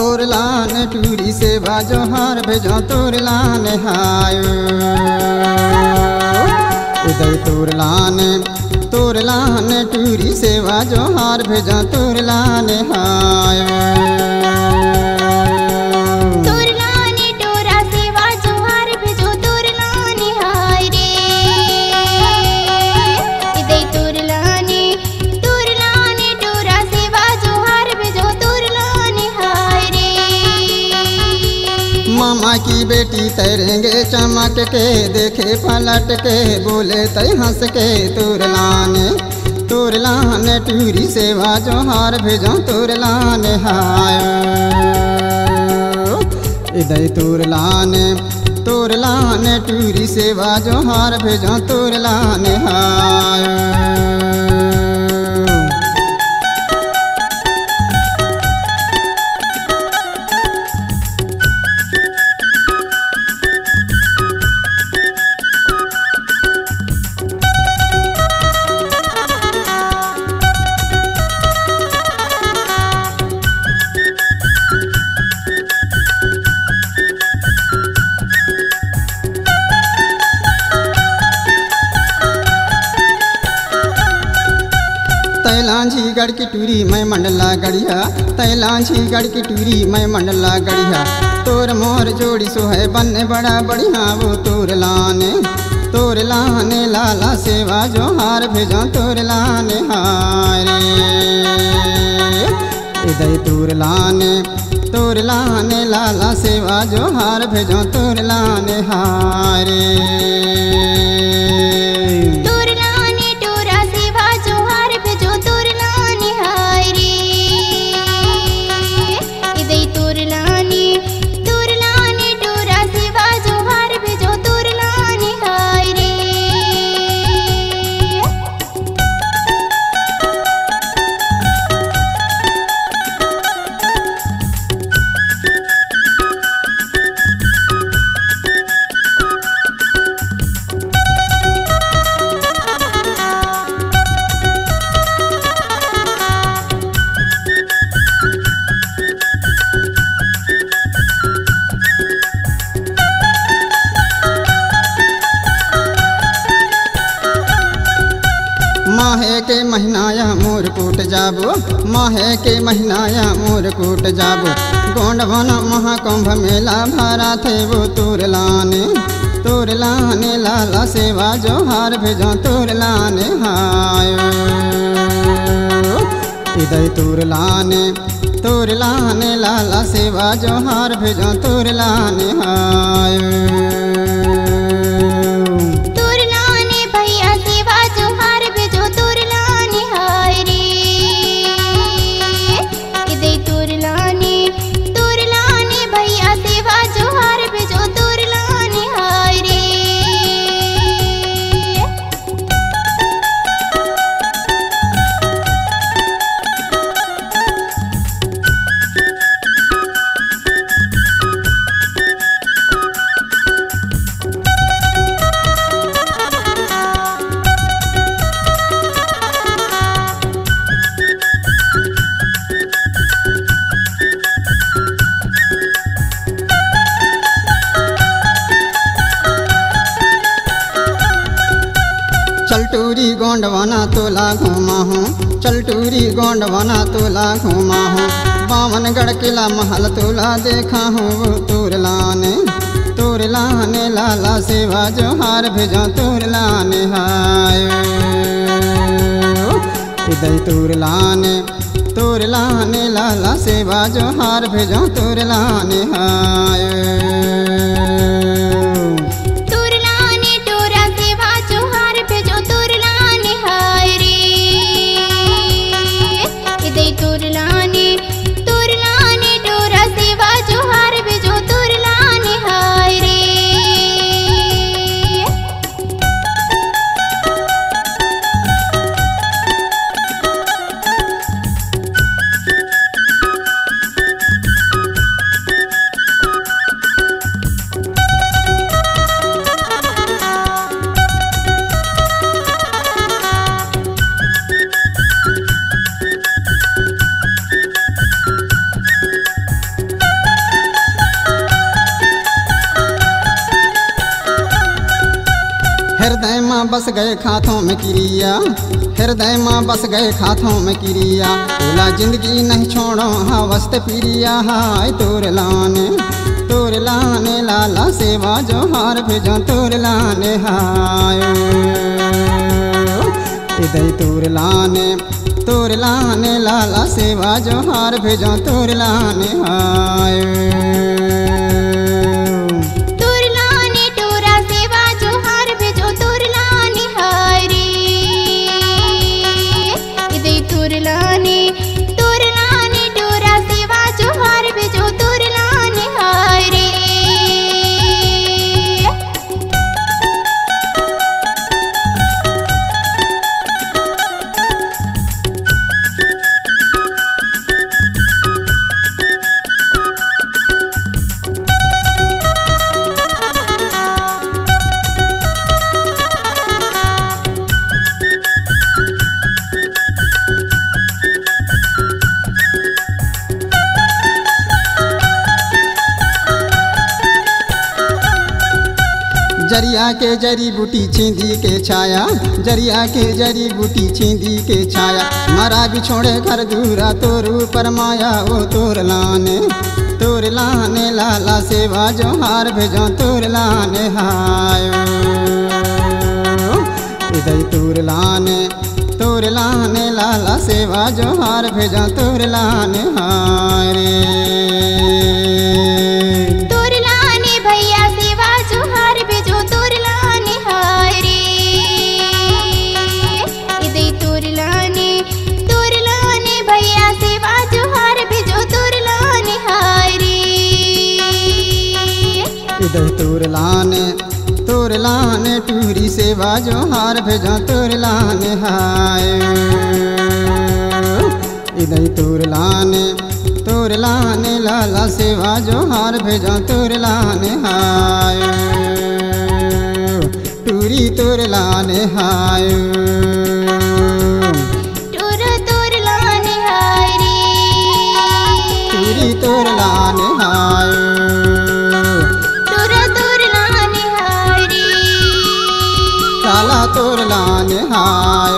तोर लान टूरी सेवा जोहार भेजो तोर लान हायो उदय तोर लान टूरी सेवा जोहार भेजो तोर लान हायो मामा की बेटी तैरेंगे चमक के देखे पलट के बोले तय हंस के तोर लान टूरी सेवा जोहार भेजो तोर लान हायो इदय तोर लान टूरी सेवा जोहार भेजो तोर लान हायो तैलांझी गढ़ की टूरी मैं मंडला गढ़िया तैलांझी गढ़ की टूरी मैं मंडला गढ़िया तोर मोर जोड़ी सो है बनने बड़ा बढ़िया वो तोर लाने लाला सेवा जोहार भेजो तोर लाने हारे इदय तोर लाने लाला सेवा जोहार भेजो तोर लाने हारे माहे के महीनाया मोर कूट जाबो माहे के महीनाया मोर कूट जाबो गोंडवन महाकुंभ मेला भरा थे वो तोर लाने लाला सेवा जोहार भेजो तोर लाने हायो इदय तोर लाने लाला सेवा जोहार भेजो तोर लाने हायो चलटूरी गोंडवाना तोला घूमा हूँ चलटूरी गोंडवाना तोला घूमा हूँ बामनगढ़ किला महल तोला देखा हूँ वो तोर लाने लाला सेवा जोहार भेजो तोर लाने हायो इदय तोर लाने लाला सेवा जोहार भेजो तोर लाने हायो बस गए खाथों में क्रिया, हृदय माँ बस गए खाथों में क्रिया। बोला जिंदगी नहीं छोड़ो हाँ वस्त प्रिया, हाय तोर लाने लाला सेवा जो हार भेजो तोर लाने हाय। इधर तोर लाने लाला सेवा जो हार भेजो तोर लाने हाय। जरिया के जरी बूटी छींदी के छाया, जरिया के जरी बूटी छींदी के छाया। मरा बिछोड़े घर दूरा तोरू पर माया, वो तोर लाने लाला सेवा जो हार भेजो तोर लाने हाय। इधर तोर लाने लाला सेवा जो हार भेजो तोर लाने हाय रे। इधर तोर लाने टूरी सेवा जो हार भेजो तोर लाने हाय। इधर तोर लाने लाला सेवा जो हार भेजो तोर लाने हाय। टूरी तोर लाने हाय, तोर लाने हाय रे। टूरी तोर लाने हाय, लाला तोर लाने हाय।